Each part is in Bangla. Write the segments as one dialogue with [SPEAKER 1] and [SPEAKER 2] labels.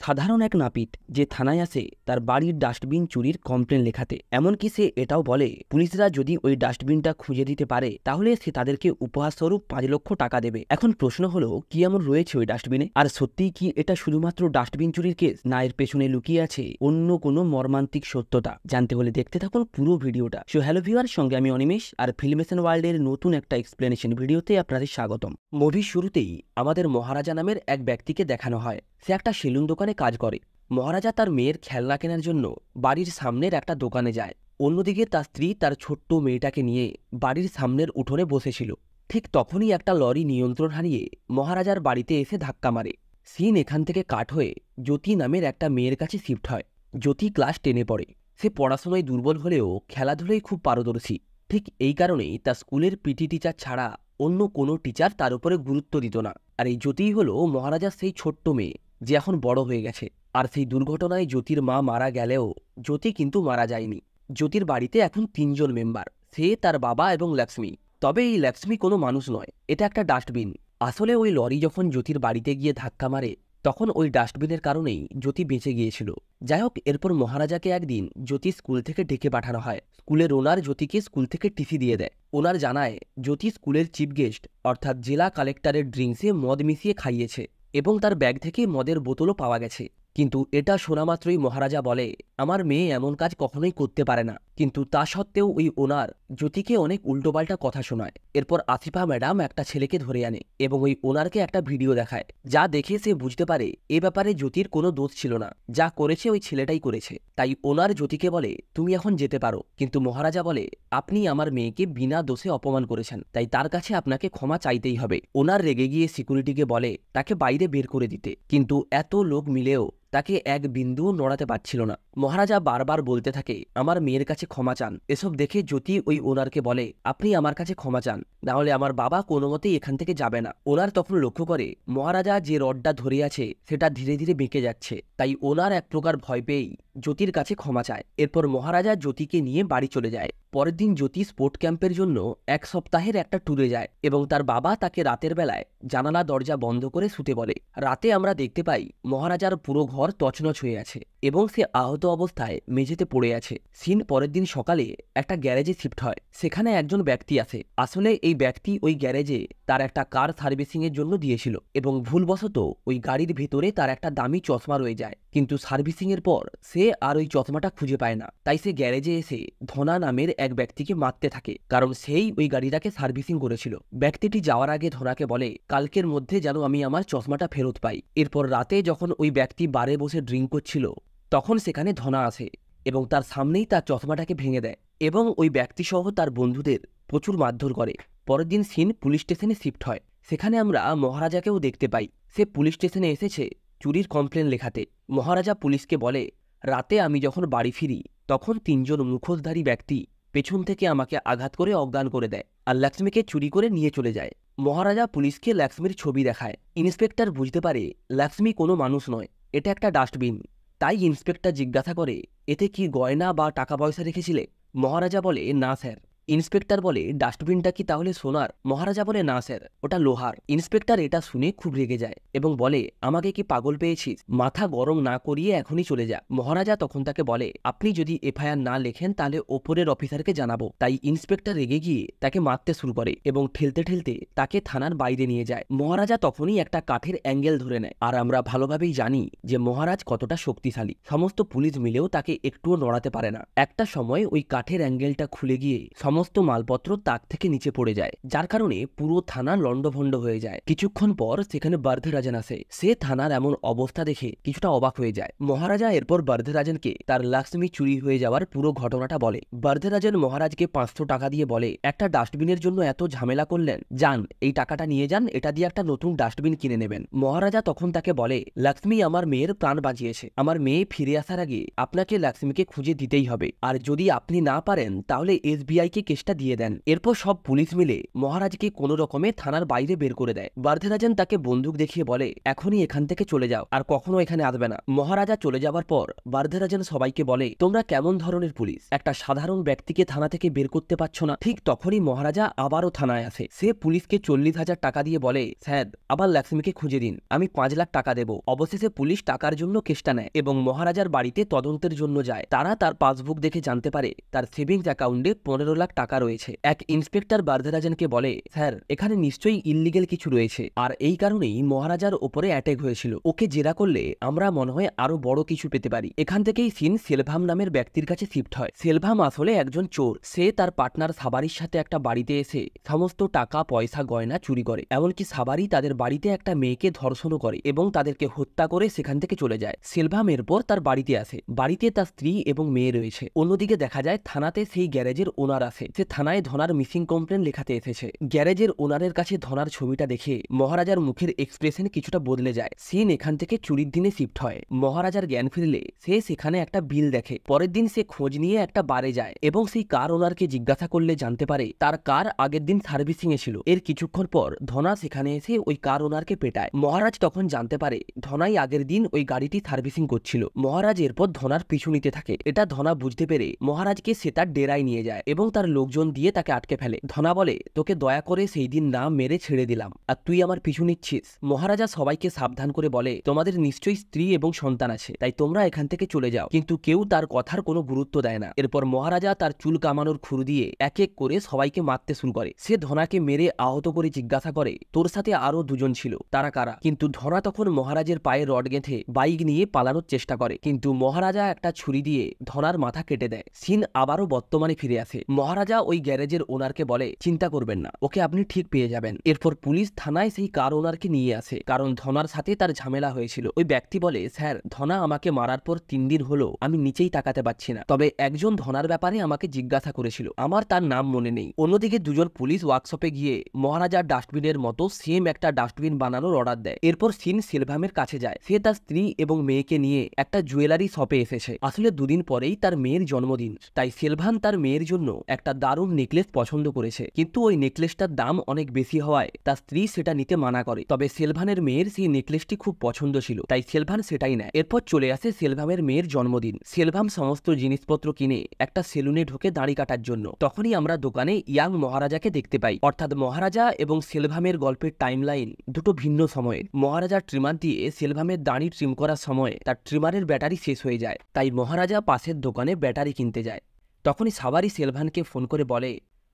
[SPEAKER 1] সাধারণ এক নাপিত যে থানায় আসে তার বাড়ির ডাস্টবিন চুরির কমপ্লেন লেখাতে। এমনকি সে এটাও বলে পুলিশরা যদি ওই ডাস্টবিনটা খুঁজে দিতে পারে তাহলে সে তাদেরকে উপহারস্বরূপ 5 লক্ষ টাকা দেবে। এখন প্রশ্ন হলো, কি এমন রয়েছে ওই ডাস্টবিনে? আর সত্যিই কি এটা শুধুমাত্র ডাস্টবিন চুরির কেস, না এর পেছনে লুকিয়ে আছে অন্য কোনো মর্মান্তিক সত্যতা? জানতে হলে দেখতে থাকুন পুরো ভিডিওটা। সো হ্যালো ভিউয়ার, সঙ্গে আমি অনিমেষ, আর ফিল্মেশন ওয়ার্ল্ডের নতুন একটা এক্সপ্লেনেশন ভিডিওতে আপনাদের স্বাগতম। মুভির শুরুতেই আমাদের মহারাজা নামের এক ব্যক্তিকে দেখানো হয়। সে একটা সেলুন দোকানে কাজ করে। মহারাজা তার মেয়ের খেলনা কেনার জন্য বাড়ির সামনের একটা দোকানে যায়। অন্যদিকে তার স্ত্রী তার ছোট্ট মেয়েটাকে নিয়ে বাড়ির সামনের উঠোনে বসেছিল। ঠিক তখনই একটা লরি নিয়ন্ত্রণ হারিয়ে মহারাজার বাড়িতে এসে ধাক্কা মারে। সিন এখান থেকে কাট হয়ে জ্যোতি নামের একটা মেয়ের কাছে শিফট হয়। জ্যোতি ক্লাস 10-এ পড়ে। সে পড়াশোনায় দুর্বল হলেও খেলাধুলায় খুব পারদর্শী। ঠিক এই কারণেই তার স্কুলের পিটি টিচার ছাড়া অন্য কোনো টিচার তার উপরে গুরুত্ব দিত না। আর এই জ্যোতিই হলো মহারাজার সেই ছোট্ট মেয়ে, যে এখন বড় হয়ে গেছে। আর সেই দুর্ঘটনায় জ্যোতির মা মারা গেলেও জ্যোতি কিন্তু মারা যায়নি। জ্যোতির বাড়িতে এখন 3 জন মেম্বার, সে, তার বাবা এবং লক্ষ্মী। তবে এই লক্ষ্মী কোনো মানুষ নয়, এটা একটা ডাস্টবিন। আসলে ওই লরি যখন জ্যোতির বাড়িতে গিয়ে ধাক্কা মারে তখন ওই ডাস্টবিনের কারণেই জ্যোতি বেঁচে গিয়েছিল। যাই হোক, এরপর মহারাজাকে একদিন জ্যোতি স্কুল থেকে ডেকে পাঠানো হয়। স্কুলের ওনার জ্যোতিকে স্কুল থেকে টিসি দিয়ে দেয়। ওনার জানায় জ্যোতি স্কুলের চিফ গেস্ট অর্থাৎ জেলা কালেক্টরের ড্রিঙ্কসে মদ মিশিয়ে খাইয়েছে এবং তার ব্যাগ থেকে মদের বোতলও পাওয়া গেছে। কিন্তু এটা শোনা মাত্রই মহারাজা বলে, আমার মেয়ে এমন কাজ কখনোই করতে পারে না। কিন্তু তা সত্ত্বেও ওই ওনার জ্যোতিকে অনেক উল্টোপাল্টা কথা শোনায়। এরপর আসিফা ম্যাডাম একটা ছেলেকে ধরে আনে এবং ওই ওনারকে একটা ভিডিও দেখায়, যা দেখে সে বুঝতে পারে এ ব্যাপারে জ্যোতির কোনো দোষ ছিল না, যা করেছে ওই ছেলেটাই করেছে। তাই ওনার জ্যোতিকে বলে, তুমি এখন যেতে পারো। কিন্তু মহারাজা বলে, আপনি আমার মেয়েকে বিনা দোষে অপমান করেছেন, তাই তার কাছে আপনাকে ক্ষমা চাইতেই হবে। ওনার রেগে গিয়ে সিকিউরিটিকে বলে তাকে বাইরে বের করে দিতে, কিন্তু এত লোক মিলেও তাকে এক বিন্দুও নড়াতে পারছিল না। মহারাজা বারবার বলতে থাকে, আমার মেয়ের কাছে ক্ষমা চান। এসব দেখে জ্যোতি ওই ওনারকে বলে, আপনি আমার কাছে ক্ষমা চান, না হলে আমার বাবা কোনো মতেই এখান থেকে যাবে না। ওনার তখন লক্ষ্য করে মহারাজা যে রডটা ধরে আছে সেটা ধীরে ধীরে বেঁকে যাচ্ছে। তাই ওনার এক প্রকার ভয় পেয়েই জ্যোতির কাছে ক্ষমা চায়। এরপর মহারাজা জ্যোতিকে নিয়ে বাড়ি চলে যায়। পরের দিন জ্যোতি স্পোর্ট ক্যাম্পের জন্য 1 সপ্তাহের একটা ট্যুরে যায় এবং তার বাবা তাকে রাতের বেলায় জানালা দরজা বন্ধ করে শুতে বলে। রাতে আমরা দেখতে পাই মহারাজার পুরো ঘর তছনছ হয়ে আছে এবং সে আহত অবস্থায় মেঝেতে পড়ে আছে। সিন পরের দিন সকালে একটা গ্যারেজে শিফট হয়। সেখানে একজন ব্যক্তি আসে। আসলে এই ব্যক্তি ওই গ্যারেজে তার একটা কার সার্ভিসিং এর জন্য দিয়েছিল এবং ভুলবশত ওই গাড়ির ভেতরে তার একটা দামি চশমা রয়ে যায়। কিন্তু সার্ভিসিং এর পর সে আর ওই চশমাটা খুঁজে পায় না। তাই সে গ্যারেজে এসে ধনা নামের এক ব্যক্তিকে মারতে থাকে, কারণ সেই ওই গাড়িটাকে সার্ভিসিং করেছিল। ব্যক্তিটি যাওয়ার আগে ধনাকে বলে, কালকের মধ্যে যেন আমি আমার চশমাটা ফেরত পাই। এরপর রাতে যখন ওই ব্যক্তি বারে বসে ড্রিঙ্ক করছিল তখন সেখানে ধনা আসে এবং তার সামনেই তার চশমাটাকে ভেঙে দেয় এবং ওই ব্যক্তিসহ তার বন্ধুদের প্রচুর মারধর করে। পরের দিন সিন পুলিশ স্টেশনে শিফট হয়। সেখানে আমরা মহারাজাকেও দেখতে পাই। সে পুলিশ স্টেশনে এসেছে চুরির কমপ্লেন লেখাতে। মহারাজা পুলিশকে বলে, রাতে আমি যখন বাড়ি ফিরি তখন 3 জন মুখোশধারী ব্যক্তি পেছন থেকে আমাকে আঘাত করে অজ্ঞান করে দেয় আর লক্ষ্মীকে চুরি করে নিয়ে চলে যায়। মহারাজা পুলিশকে লক্ষ্মীর ছবি দেখায়। ইন্সপেক্টর বুঝতে পারে লক্ষ্মী কোনো মানুষ নয়, এটা একটা ডাস্টবিন। তাই ইন্সপেক্টর জিজ্ঞাসা করে, এতে কি গয়না বা টাকা পয়সা রেখেছিলে? মহারাজা বলে, না স্যার। ইন্সপেক্টর বলে, ডাস্টবিনটা কি তাহলে সোনার? মহারাজা বলে, না স্যার, ওটা লোহার। ইন্সপেক্টর এটা শুনে খুব রেগে যায় এবং বলে, আমাকে কি পাগল পেয়েছিস? মাথা গরম না করিয়ে এখনই চলে যা। মহারাজা তখন তাকে বলে, আপনি যদি এফআইআর না লেখেন তাহলে ওপরের অফিসারকে জানাবো। তাই ইন্সপেক্টর রেগে গিয়ে তাকে মারতে শুরু করে এবং ঠেলতে ঠেলতে তাকে থানার বাইরে নিয়ে যায়। মহারাজা তখনই একটা কাঠের অ্যাঙ্গেল ধরে নেয়। আর আমরা ভালোভাবেই জানি যে মহারাজ কতটা শক্তিশালী। সমস্ত পুলিশ মিলেও তাকে একটুও নড়াতে পারে না। একটা সময় ওই কাঠের অ্যাঙ্গেলটা খুলে গিয়ে সমস্ত মালপত্র তাক থেকে নিচে পড়ে যায়, যার কারণে পুরো থানা লন্ডভন্ড হয়ে যায়। কিছুক্ষণ পর সেখানে বর্ধরাজন আসে। সে থানার এমন অবস্থা দেখে কিছুটা অবাক হয়ে যায়। মহারাজা এরপর বর্ধরাজনকে তার লক্ষ্মী চুরি হয়ে যাওয়ার পুরো ঘটনাটা বলে। বর্ধরাজন মহারাজকে 500 টাকা দিয়ে বলে, একটা ডাস্টবিনের জন্য এত ঝামেলা করলেন, যান এই টাকাটা নিয়ে যান, এটা দিয়ে একটা নতুন ডাস্টবিন কিনে নেবেন। মহারাজা তখন তাকে বলে, লক্ষ্মী আমার মেয়ের প্রাণ বাঁচিয়েছে, আমার মেয়ে ফিরে আসার আগে আপনাকে লক্ষ্মীকে খুঁজে দিতেই হবে। আর যদি আপনি না পারেন তাহলে SBI কে কেসটা দিয়ে দেন। এরপর সব পুলিশ মিলে মহারাজকে কোনো রকমে থানার বাইরে বের করে দেয়। বার্ধেরাজন তাকে বন্দুক দেখিয়ে বলে, এখনই এখান থেকে চলে যাও, আর কখনো এখানে আসবে না। মহারাজা চলে যাওয়ার পর বার্ধেরাজন সবাইকে বলে, তোমরা কেমন ধরনের পুলিশ, একটা সাধারণ ব্যক্তিকে থানা থেকে বের করতে পারছো না? ঠিক তখনই মহারাজা আবারও থানায় আসে। সে পুলিশকে 40,000 টাকা দিয়ে বলে, স্যার আবার লক্ষ্মীকে খুঁজে দিন, আমি 5 লাখ টাকা দেব। অবশেষে পুলিশ টাকার জন্য কেসটা নেয় এবং মহারাজার বাড়িতে তদন্তের জন্য যায়। তারা তার পাসবুক দেখে জানতে পারে তার সেভিংস অ্যাকাউন্টে 15 লাখ টাকা রয়েছে। এক ইন্সপেক্টর বার্ধেরাজনকে বলে, স্যার এখানে নিশ্চয়ই ইললিগেল কিছু রয়েছে, আর এই কারণেই মহারাজার ওপরে অ্যাটাক হয়েছিল। ওকে জেরা করলে আমরা মনে হয় আরো বড় কিছু পেতে পারি। এখান থেকেই সিন সেলভাম নামের ব্যক্তির কাছে শিফট হয়। সেলভাম আসলে একজন চোর। সে তার পার্টনার সাবারির সাথে একটা বাড়িতে এসে সমস্ত টাকা পয়সা গয়না চুরি করে। এমনকি সাবারি তাদের বাড়িতে একটা মেয়েকে ধর্ষণও করে এবং তাদেরকে হত্যা করে সেখান থেকে চলে যায়। সেলভাম এরপর তার বাড়িতে আসে। বাড়িতে তার স্ত্রী এবং মেয়ে রয়েছে। অন্যদিকে দেখা যায় থানাতে সেই গ্যারেজের ওনার আসে। সে থানায় ধনার মিসিং কমপ্লেন লেখাতে এসেছে। গ্যারেজের ওনারের কাছে ধনার ছবিটা দেখে মহারাজার মুখের এক্সপ্রেশন কিছুটা বদলে যায়। সিন এখান থেকে চুরির দিনে শিফট হয়। মহারাজার জ্ঞান ফিরলে সে সেখানে একটা বিল দেখে। পরের দিন সে খোঁজ নিয়ে একটা বারে যায় এবং সেই কার ওনারকে জিজ্ঞাসা করলে জানতে পারে তার কার আগের দিন সার্ভিসিং এ ছিল। এর কিছুক্ষণ পর ধনা সেখানে এসে ওই কার ওনারকে পেটায়। মহারাজ তখন জানতে পারে ধনাই আগের দিন ওই গাড়িটি সার্ভিসিং করছিল। মহারাজ এরপর ধনার পিছু নিতে থাকে। এটা ধনা বুঝতে পেরে মহারাজকে সে তার ডেরায় নিয়ে যায় এবং তার লোকজন দিয়ে তাকে আটকে ফেলে। ধনা বলে, তোকে দয়া করে সেই দিন না মেরে ছেড়ে দিলাম, আর তুই আমার পিছু নিচ্ছিস। মহারাজা সবাইকে সাবধান করে বলে, তোমাদের নিশ্চয়ই স্ত্রী এবং সন্তান আছে, তাই তোমরা এখান থেকে চলে যাও। কিন্তু কেউ তার কথার কোনো গুরুত্ব দেয় না। এরপর মহারাজা তার চুল কামানোর খুর দিয়ে এক এক করে সবাইকে মারতে শুরু করে। সে ধনাকে মেরে আহত করে জিজ্ঞাসা করে, তোর সাথে আরো দুজন ছিল, তারা কারা? কিন্তু ধনা তখন মহারাজের পায়ে রড গেঁথে বাইক নিয়ে পালানোর চেষ্টা করে, কিন্তু মহারাজা একটা ছুরি দিয়ে ধনার মাথা কেটে দেয়। সিন আবারও বর্তমানে ফিরে আসে। মহারাজা ওই গ্যারেজের ওনারকে বলে, চিন্তা করবেন না, ওকে আপনি ঠিক পেয়ে যাবেন। এরপর পুলিশ থানায় সেই কার ওনারকে নিয়ে আসে, কারণ ধনার সাথে তার ঝামেলা হয়েছিল। ওই ব্যক্তি বলে, স্যার ধনা আমাকে মারার পর 3 দিন হলো আমি নিচেই তাকাতে পারছি না, তবে একজন ধনার ব্যাপারে আমাকে জিজ্ঞাসা করেছিল, আমার তার নাম মনে নেই। অন্যদিকে দুজন পুলিশ ওয়ার্কশপে গিয়ে মহারাজার ডাস্টবিনের মতো সেম একটা ডাস্টবিন বানানোর অর্ডার দেয়। এরপর সিন সেলভামের কাছে যায়। সে তার স্ত্রী এবং মেয়েকে নিয়ে একটা জুয়েলারি শপে এসেছে। আসলে দুদিন পরেই তার মেয়ের জন্মদিন, তাই সেলভাম তার মেয়ের জন্য একটা দারুণ নেকলেস পছন্দ করেছে, কিন্তু ওই নেকলেসটার দাম অনেক বেশি হওয়ায় তার স্ত্রী সেটা নিতে মানা করে। তবে সেলভানের মেয়ের সেই নেকলেসটি খুব পছন্দ ছিল, তাই সেলভান সেটাই নেয়। এরপর চলে আসে সেলভামের মেয়ের জন্মদিন। সেলভাম সমস্ত জিনিসপত্র কিনে একটা সেলুনে ঢোকে দাড়ি কাটার জন্য। তখনই আমরা দোকানে ইয়াং মহারাজাকে দেখতে পাই। অর্থাৎ মহারাজা এবং সেলভামের গল্পের টাইমলাইন দুটো ভিন্ন সময়ের। মহারাজা ট্রিমার দিয়ে সেলভামের দাড়ি ট্রিম করার সময় তার ট্রিমারের ব্যাটারি শেষ হয়ে যায়, তাই মহারাজা পাশের দোকানে ব্যাটারি কিনতে যায়। তখনই সাবারি সেলভানকে ফোন করে বলে,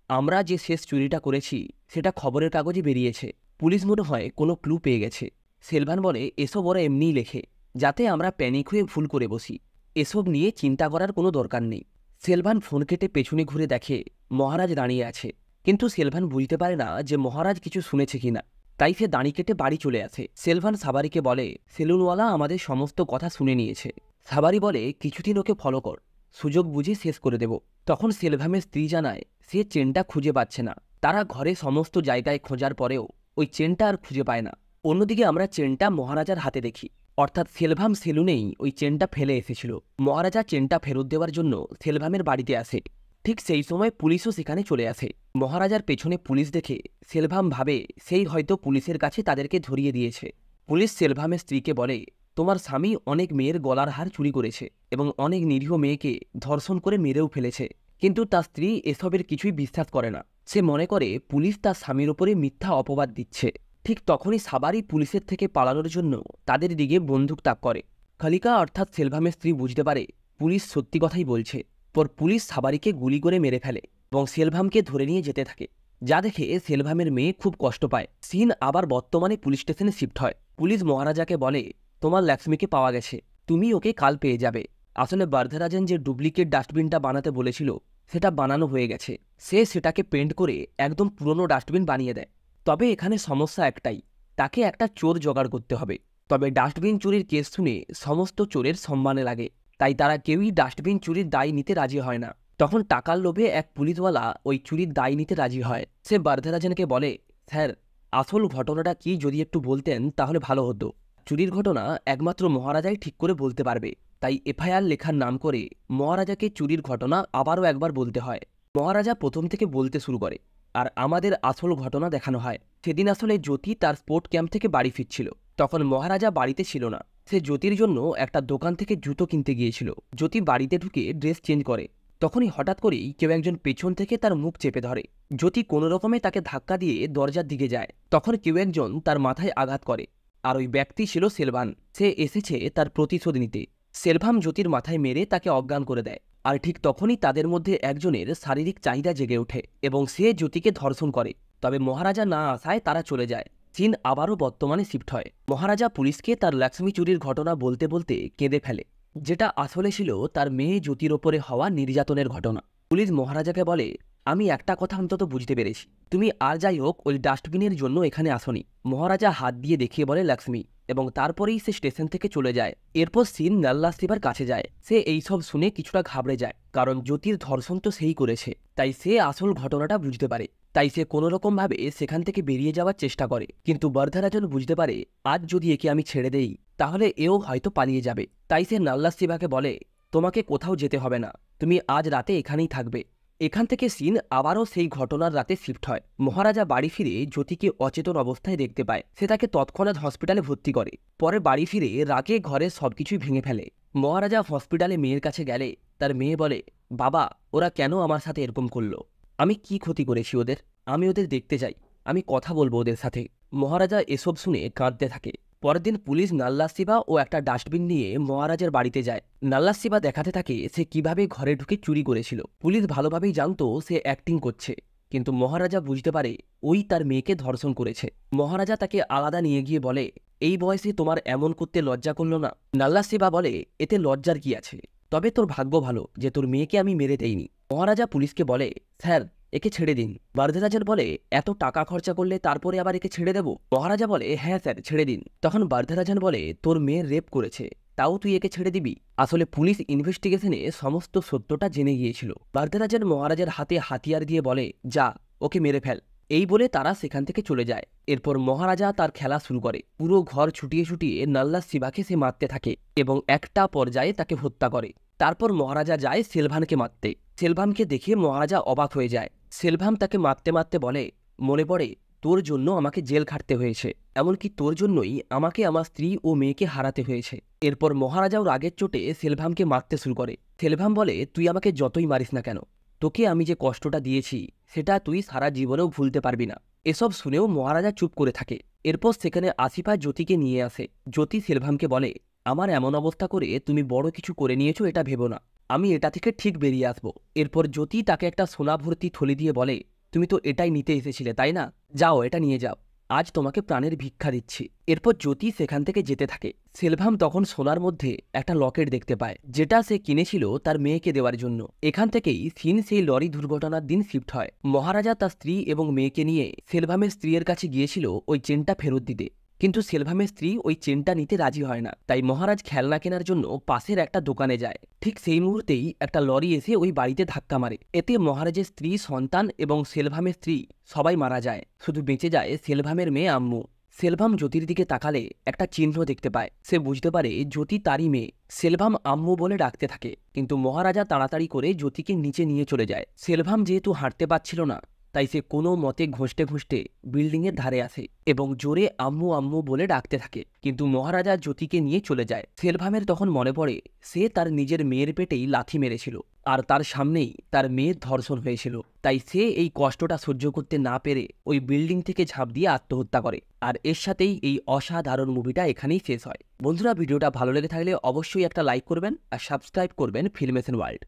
[SPEAKER 1] আমরা যে শেষ চুরিটা করেছি সেটা খবরের কাগজে বেরিয়েছে, পুলিশ মনে হয় কোনো ক্লু পেয়ে গেছে। সেলভান বলে, এসব ওরা এমনিই লেখে যাতে আমরা প্যানিক হয়ে ভুল করে বসি, এসব নিয়ে চিন্তা করার কোনো দরকার নেই। সেলভান ফোন কেটে পেছনে ঘুরে দেখে মহারাজ দাঁড়িয়ে আছে, কিন্তু সেলভান বুঝতে পারে না যে মহারাজ কিছু শুনেছে কিনা, তাই সে দাঁড়ি কেটে বাড়ি চলে আসে। সেলভান সাবারিকে বলে, সেলুনওয়ালা আমাদের সমস্ত কথা শুনে নিয়েছে। সাবারি বলে, কিছুদিন ওকে ফলো কর, সুযোগ বুঝে শেষ করে দেব। তখন সেলভামের স্ত্রী জানায় সে চেনটা খুঁজে পাচ্ছে না। তারা ঘরে সমস্ত জায়গায় খোঁজার পরেও ওই চেনটা আর খুঁজে পায় না। অন্যদিকে আমরা চেনটা মহারাজার হাতে দেখি, অর্থাৎ সেলভাম সেলুনেই ওই চেনটা ফেলে এসেছিল। মহারাজা চেনটা ফেরত দেওয়ার জন্য সেলভামের বাড়িতে আসে। ঠিক সেই সময় পুলিশও সেখানে চলে আসে। মহারাজার পেছনে পুলিশ দেখে সেলভাম ভাবে সেই হয়তো পুলিশের কাছে তাদেরকে ধরিয়ে দিয়েছে। পুলিশ সেলভামের স্ত্রীকে বলে, তোমার স্বামী অনেক মেয়ের গলার হার চুরি করেছে এবং অনেক নিরীহ মেয়েকে ধর্ষণ করে মেরেও ফেলেছে, কিন্তু তার স্ত্রী এসবের কিছুই বিশ্বাস করে না। সে মনে করে পুলিশ তার স্বামীর ওপরে মিথ্যা অপবাদ দিচ্ছে। ঠিক তখনই সাবারি পুলিশের থেকে পালানোর জন্য তাদের দিকে বন্দুক তাক করে। খালিকা অর্থাৎ সেলভামের স্ত্রী বুঝতে পারে পুলিশ সত্যি কথাই বলছে। পর পুলিশ সাবারিকে গুলি করে মেরে ফেলে এবং সেলভামকে ধরে নিয়ে যেতে থাকে, যা দেখে সেলভামের মেয়ে খুব কষ্ট পায়। সিন আবার বর্তমানে পুলিশ স্টেশনে শিফট হয়। পুলিশ মহারাজাকে বলে, তোমার লক্ষ্মীকে পাওয়া গেছে, তুমি ওকে কাল পেয়ে যাবে। আসলে বার্ধেরাজন যে ডুপ্লিকেট ডাস্টবিনটা বানাতে বলেছিল সেটা বানানো হয়ে গেছে। সে সেটাকে পেন্ট করে একদম পুরনো ডাস্টবিন বানিয়ে দেয়। তবে এখানে সমস্যা একটাই, তাকে একটা চোর জোগাড় করতে হবে। তবে ডাস্টবিন চুরির কেস শুনে সমস্ত চোরের সম্মানে লাগে, তাই তারা কেউই ডাস্টবিন চুরির দায় নিতে রাজি হয় না। তখন টাকার লোভে এক পুলিশওয়ালা ওই চুরির দায় নিতে রাজি হয়। সে বার্ধেরাজনকে বলে, স্যার আসল ঘটনাটা কি যদি একটু বলতেন তাহলে ভালো হতো। চুরির ঘটনা একমাত্র মহারাজাই ঠিক করে বলতে পারবে, তাই এফআইআর লেখার নাম করে মহারাজাকে চুরির ঘটনা আবারও একবার বলতে হয়। মহারাজা প্রথম থেকে বলতে শুরু করে আর আমাদের আসল ঘটনা দেখানো হয়। সেদিন আসলে জ্যোতি তার স্পোর্ট ক্যাম্প থেকে বাড়ি ফিরছিল। তখন মহারাজা বাড়িতে ছিল না। সে জ্যোতির জন্য একটা দোকান থেকে জুতো কিনতে গিয়েছিল। জ্যোতি বাড়িতে ঢুকে ড্রেস চেঞ্জ করে। তখনই হঠাৎ করেই কেউ একজন পেছন থেকে তার মুখ চেপে ধরে। জ্যোতি কোনো রকমে তাকে ধাক্কা দিয়ে দরজার দিকে যায়। তখন কেউ একজন তার মাথায় আঘাত করে আর ওই ব্যক্তি ছিল সেলভান। সে এসেছে তার প্রতিশোধ নিতে। সেলভাম জ্যোতির মাথায় মেরে তাকে অজ্ঞান করে দেয়। আর ঠিক তখনই তাদের মধ্যে একজনের শারীরিক চাহিদা জেগে ওঠে এবং সে জ্যোতিকে ধর্ষণ করে। তবে মহারাজা না আসায় তারা চলে যায়। সিন আবারও বর্তমানে শিফট হয়। মহারাজা পুলিশকে তার লক্ষ্মী চুরির ঘটনা বলতে বলতে কেঁদে ফেলে, যেটা আসলে ছিল তার মেয়ে জ্যোতির ওপরে হওয়া নির্যাতনের ঘটনা। পুলিশ মহারাজাকে বলে, আমি একটা কথা অন্তত বুঝতে পেরেছি, তুমি আর যাই হোক ওই ডাস্টবিনের জন্য এখানে আসনি। মহারাজা হাত দিয়ে দেখিয়ে বলে লক্ষ্মী, এবং তারপরেই সে স্টেশন থেকে চলে যায়। এরপর সিন নাল্লা শিবার কাছে যায়। সে এইসব শুনে কিছুটা ঘাবড়ে যায়, কারণ জ্যোতির ধর্ষণ তো সেই করেছে। তাই সে আসল ঘটনাটা বুঝতে পারে। তাই সে কোনোরকমভাবে সেখান থেকে বেরিয়ে যাওয়ার চেষ্টা করে। কিন্তু বরধরাজন বুঝতে পারে আজ যদি একে আমি ছেড়ে দেই তাহলে এও হয়তো পালিয়ে যাবে। তাই সে নাল্লা শিবাকে বলে, তোমাকে কোথাও যেতে হবে না, তুমি আজ রাতে এখানেই থাকবে। এখান থেকে সিন আবারও সেই ঘটনার রাতে শিফট হয়। মহারাজা বাড়ি ফিরে জ্যোতিকে অচেতন অবস্থায় দেখতে পায়। সে তাকে তৎক্ষণাৎ হসপিটালে ভর্তি করে। পরে বাড়ি ফিরে রাগে ঘরে সবকিছুই ভেঙে ফেলে। মহারাজা হসপিটালে মেয়ের কাছে গেলে তার মেয়ে বলে, বাবা, ওরা কেন আমার সাথে এরকম করলো? আমি কি ক্ষতি করেছি ওদের? আমি ওদের দেখতে চাই, আমি কথা বলবো ওদের সাথে। মহারাজা এসব শুনে কাঁদতে থাকে। পরের দিন পুলিশ নাল্লা শিবা ও একটা ডাস্টবিন নিয়ে মহারাজের বাড়িতে যায়। নাল্লা শিবা দেখাতে থাকে সে কিভাবে ঘরে ঢুকে চুরি করেছিল। পুলিশ ভালোভাবেই জানতো সে অ্যাক্টিং করছে, কিন্তু মহারাজা বুঝতে পারে ওই তার মেয়েকে ধর্ষণ করেছে। মহারাজা তাকে আলাদা নিয়ে গিয়ে বলে, এই বয়সে তোমার এমন করতে লজ্জা করলো না? নাল্লা শিবা বলে, এতে লজ্জার কি আছে? তবে তোর ভাগ্য ভালো যে তোর মেয়েকে আমি মেরে দেইনি। মহারাজা পুলিশকে বলে, স্যার, একে ছেড়ে দিন। বরধরাজন বলে, এত টাকা খরচা করলে তারপরে আবার একে ছেড়ে দেব? মহারাজা বলে, হ্যাঁ স্যার, ছেড়ে দিন। তখন বরধরাজন বলে, তোর মেয়ে রেপ করেছে, তাও তুই একে ছেড়ে দিবি? আসলে পুলিশ ইনভেস্টিগেশনে সমস্ত সত্যটা জেনে গিয়েছিল। বরধরাজন মহারাজের হাতে হাতিয়ার দিয়ে বলে, যা, ওকে মেরে ফেল। এই বলে তারা সেখান থেকে চলে যায়। এরপর মহারাজা তার খেলা শুরু করে। পুরো ঘর ছুটিয়ে ছুটিয়ে নাল্লা শিবাকে সে মারতে থাকে এবং একটা পর্যায়ে তাকে হত্যা করে। তারপর মহারাজা যায় সেলভানকে মারতে। সেলভামকে দেখে মহারাজা অবাক হয়ে যায়। সেলভাম তাকে মারতে মারতে বলে, মনে পড়ে তোর জন্য আমাকে জেল খাটতে হয়েছে, এমনকি তোর জন্যই আমাকে আমার স্ত্রী ও মেয়েকে হারাতে হয়েছে। এরপর মহারাজাও রাগের চোটে সেলভামকে মারতে শুরু করে। সেলভাম বলে, তুই আমাকে যতই মারিস না কেন, তোকে আমি যে কষ্টটা দিয়েছি সেটা তুই সারা জীবনেও ভুলতে পারবি না। এসব শুনেও মহারাজা চুপ করে থাকে। এরপর সেখানে আসিফা জ্যোতিকে নিয়ে আসে। জ্যোতি সেলভামকে বলে, আমার এমন অবস্থা করে তুমি বড় কিছু করে নিয়েছো এটা ভেবো না, আমি এটা থেকে ঠিক বেরিয়ে আসবো। এরপর জ্যোতি তাকে একটা সোনা ভর্তি থলি দিয়ে বলে, তুমি তো এটাই নিতে এসেছিলে তাই না? যাও, এটা নিয়ে যাও, আজ তোমাকে প্রাণের ভিক্ষা দিচ্ছি। এরপর জ্যোতি সেখান থেকে যেতে থাকে। সেলভাম তখন সোনার মধ্যে একটা লকেট দেখতে পায়, যেটা সে কিনেছিল তার মেয়েকে দেওয়ার জন্য। এখান থেকেই সিন সেই লরি দুর্ঘটনার দিন শিফট হয়। মহারাজা তার স্ত্রী এবং মেয়েকে নিয়ে সেলভামের স্ত্রীর কাছে গিয়েছিল ওই চেনটা ফেরত দিতে, কিন্তু সেলভামের স্ত্রী ওই চেনটা নিতে রাজি হয় না। তাই মহারাজ খেলনা কেনার জন্য পাশের একটা দোকানে যায়। ঠিক সেই মুহূর্তেই একটা লরি এসে ওই বাড়িতে ধাক্কা মারে। এতে মহারাজের স্ত্রী, সন্তান এবং সেলভামের স্ত্রী সবাই মারা যায়। শুধু বেঁচে যায় সেলভামের মেয়ে আম্মু। সেলভাম জ্যোতির দিকে তাকালে একটা চিহ্ন দেখতে পায়। সে বুঝতে পারে জ্যোতি তারই মেয়ে। সেলভাম আম্মু বলে ডাকতে থাকে, কিন্তু মহারাজা তাড়াতাড়ি করে জ্যোতিকে নিচে নিয়ে চলে যায়। সেলভাম যেহেতু হাঁটতে পারছিল না, তাই সে কোনো মতে ঘষতে ঘষতে বিল্ডিংয়ের ধারে আসে এবং জোরে আম্মু আম্মু বলে ডাকতে থাকে। কিন্তু মহারাজা জ্যোতিকে নিয়ে চলে যায়। সেলভামের তখন মনে পড়ে সে তার নিজের মেয়ের পেটেই লাথি মেরেছিল আর তার সামনেই তার মেয়ের ধর্ষণ হয়েছিল। তাই সে এই কষ্টটা সহ্য করতে না পেরে ওই বিল্ডিং থেকে ঝাঁপ দিয়ে আত্মহত্যা করে। আর এর সাথেই এই অসাধারণ মুভিটা এখানেই শেষ হয়। বন্ধুরা, ভিডিওটা ভালো লেগে থাকলে অবশ্যই একটা লাইক করবেন আর সাবস্ক্রাইব করবেন ফিল্মেশন ওয়ার্ল্ড।